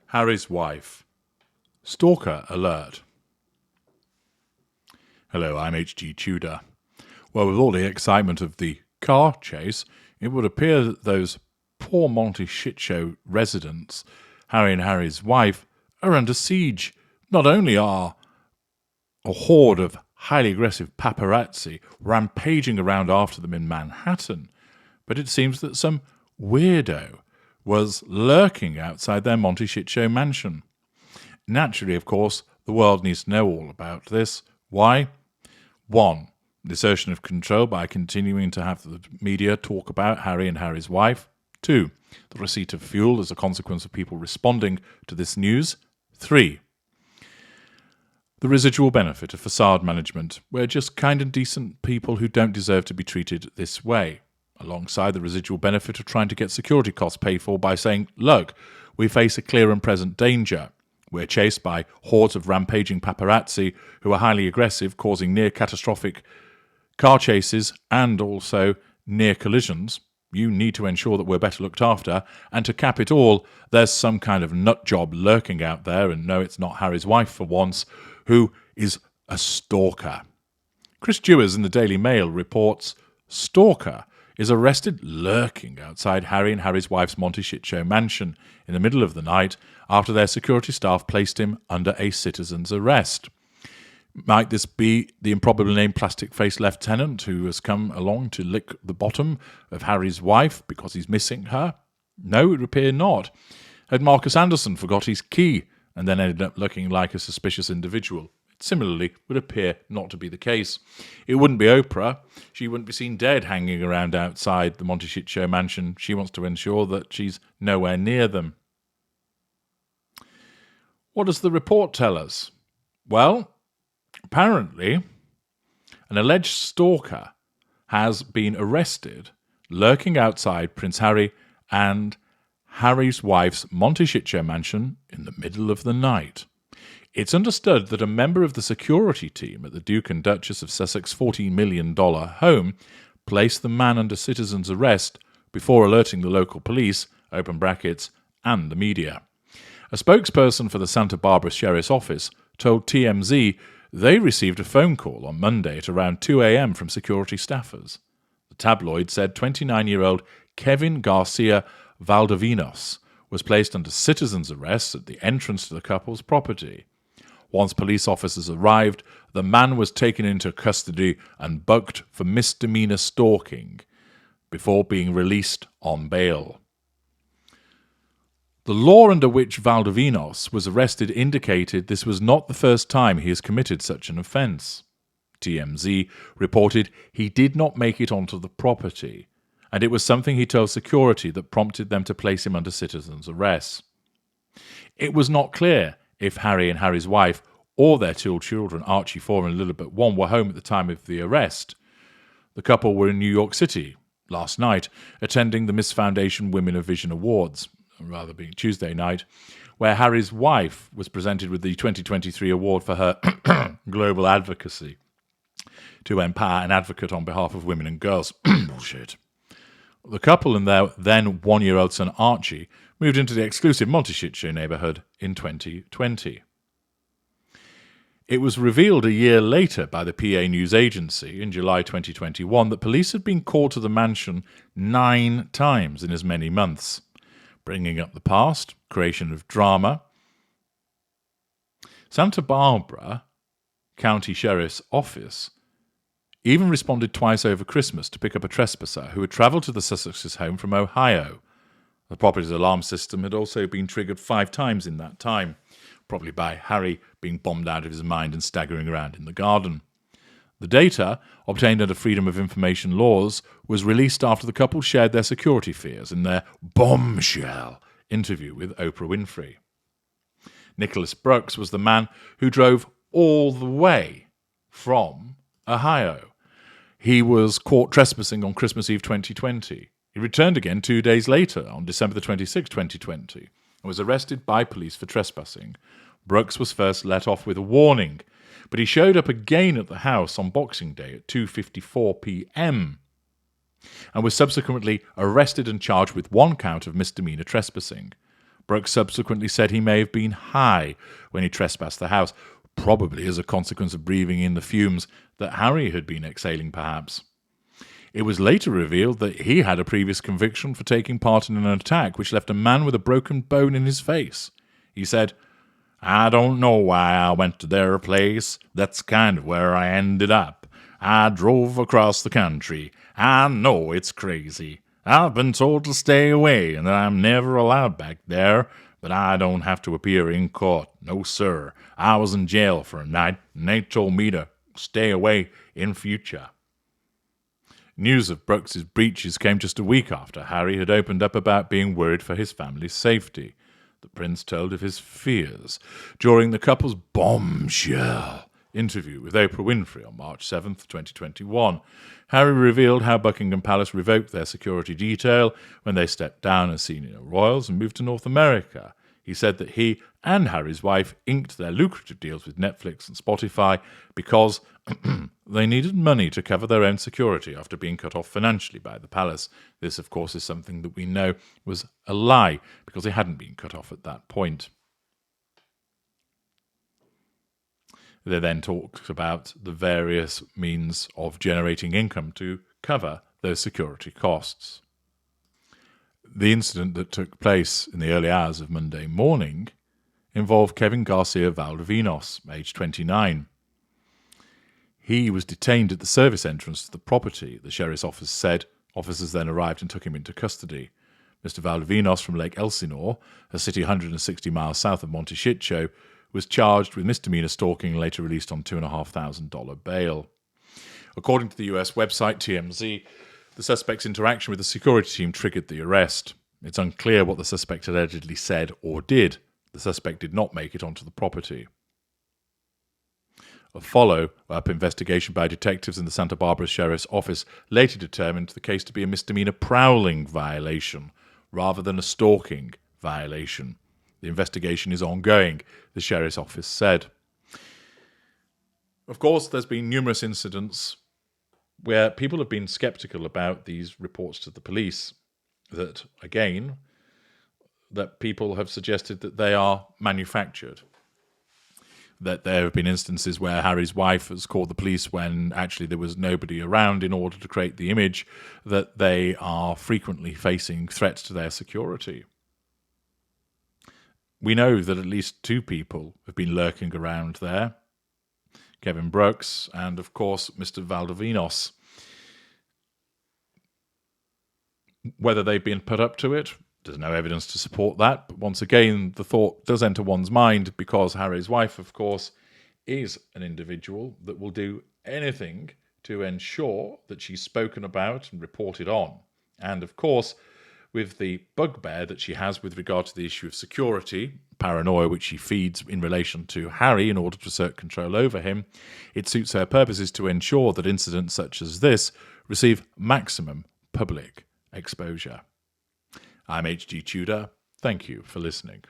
Harry's wife. Stalker alert. Hello, I'm H.G. Tudor. Well, with all the excitement of the car chase, it would appear that those poor Montecito residents, Harry and Harry's wife, are under siege. Not only are a horde of highly aggressive paparazzi rampaging around after them in Manhattan, but it seems that some weirdo was lurking outside their Montecito mansion. Naturally, of course, the world needs to know all about this. Why? 1. The assertion of control by continuing to have the media talk about Harry and Harry's wife. 2. The receipt of fuel as a consequence of people responding to this news. 3. The residual benefit of facade management. We're just kind and decent people who don't deserve to be treated this way. Alongside the residual benefit of trying to get security costs paid for by saying, look, we face a clear and present danger. We're chased by hordes of rampaging paparazzi who are highly aggressive, causing near-catastrophic car chases and also near collisions. You need to ensure that we're better looked after. And to cap it all, there's some kind of nut job lurking out there, and no, it's not Harry's wife for once, who is a stalker. Chris Dewars in the Daily Mail reports, Stalker is arrested lurking outside Harry and Harry's wife's Montecito mansion in the middle of the night after their security staff placed him under a citizen's arrest. Might this be the improbably named plastic-faced lieutenant who has come along to lick the bottom of Harry's wife because he's missing her? No, it would appear not. Had Marcus Anderson forgot his key and then ended up looking like a suspicious individual? It similarly would appear not to be the case. It wouldn't be Oprah. She wouldn't be seen dead hanging around outside the Montecito mansion. She wants to ensure that she's nowhere near them. What does the report tell us? Well, apparently, an alleged stalker has been arrested lurking outside Prince Harry and Harry's wife's Montecito mansion in the middle of the night. It's understood that a member of the security team at the Duke and Duchess of Sussex $14 million home placed the man under citizen's arrest before alerting the local police, open brackets, and the media. A spokesperson for the Santa Barbara Sheriff's Office told TMZ they received a phone call on Monday at around 2 a.m. from security staffers. The tabloid said 29-year-old Kevin Garcia Valdovinos was placed under citizen's arrest at the entrance to the couple's property. Once police officers arrived, the man was taken into custody and booked for misdemeanor stalking before being released on bail. The law under which Valdovinos was arrested indicated this was not the first time he has committed such an offence. TMZ reported he did not make it onto the property, and it was something he told security that prompted them to place him under citizen's arrest. It was not clear if Harry and Harry's wife or their two children, Archie 4 and Lilibet 1, were home at the time of the arrest. The couple were in New York City last night, attending the Miss Foundation Women of Vision Awards, rather being Tuesday night, where Harry's wife was presented with the 2023 award for her global advocacy to empower and advocate on behalf of women and girls. Bullshit. The couple and their then one-year-old son Archie moved into the exclusive Montecito neighbourhood in 2020. It was revealed a year later by the PA News Agency in July 2021 that police had been called to the mansion 9 times in as many months, bringing up the past, creation of drama. Santa Barbara County Sheriff's Office even responded twice over Christmas to pick up a trespasser who had travelled to the Sussexes home from Ohio. The property's alarm system had also been triggered 5 times in that time, probably by Harry being bombed out of his mind and staggering around in the garden. The data, obtained under Freedom of Information laws, was released after the couple shared their security fears in their bombshell interview with Oprah Winfrey. Nicholas Brooks was the man who drove all the way from Ohio. He was caught trespassing on Christmas Eve 2020. He returned again 2 days later, on December the 26th, 2020, and was arrested by police for trespassing. Brooks was first let off with a warning, but he showed up again at the house on Boxing Day at 2:54 p.m. and was subsequently arrested and charged with 1 count of misdemeanor trespassing. Brooks subsequently said he may have been high when he trespassed the house, probably as a consequence of breathing in the fumes that Harry had been exhaling perhaps. It was later revealed that he had a previous conviction for taking part in an attack which left a man with a broken bone in his face. He said, "I don't know why I went to their place. That's kind of where I ended up. I drove across the country. I know it's crazy. I've been told to stay away and that I'm never allowed back there, but I don't have to appear in court. No, sir. I was in jail for a night, and they told me to stay away in future." News of Brooks's breaches came just a week after Harry had opened up about being worried for his family's safety. The prince told of his fears during the couple's bombshell interview with Oprah Winfrey on March 7th, 2021. Harry revealed how Buckingham Palace revoked their security detail when they stepped down as senior royals and moved to North America. He said that he and Harry's wife inked their lucrative deals with Netflix and Spotify because they needed money to cover their own security after being cut off financially by the palace. This, of course, is something that we know was a lie because they hadn't been cut off at that point. They then talked about the various means of generating income to cover those security costs. The incident that took place in the early hours of Monday morning involved Kevin Garcia Valdovinos, aged 29. He was detained at the service entrance to the property, the sheriff's office said. Officers then arrived and took him into custody. Mr. Valdovinos from Lake Elsinore, a city 160 miles south of Montecito, was charged with misdemeanor stalking and later released on $2,500 bail. According to the US website TMZ, the suspect's interaction with the security team triggered the arrest. It's unclear what the suspect allegedly said or did. The suspect did not make it onto the property. A follow-up investigation by detectives in the Santa Barbara Sheriff's Office later determined the case to be a misdemeanor prowling violation rather than a stalking violation. The investigation is ongoing, the Sheriff's Office said. Of course, there's been numerous incidents where people have been sceptical about these reports to the police, that people have suggested that they are manufactured. That there have been instances where Harry's wife has called the police when actually there was nobody around in order to create the image that they are frequently facing threats to their security. We know that at least 2 people have been lurking around there. Kevin Brooks and, of course, Mr. Valdovinos. Whether they've been put up to it, there's no evidence to support that. But once again, the thought does enter one's mind because Harry's wife, of course, is an individual that will do anything to ensure that she's spoken about and reported on. And, of course, with the bugbear that she has with regard to the issue of security, paranoia which she feeds in relation to Harry in order to assert control over him, it suits her purposes to ensure that incidents such as this receive maximum public exposure. I'm H.G. Tudor. Thank you for listening.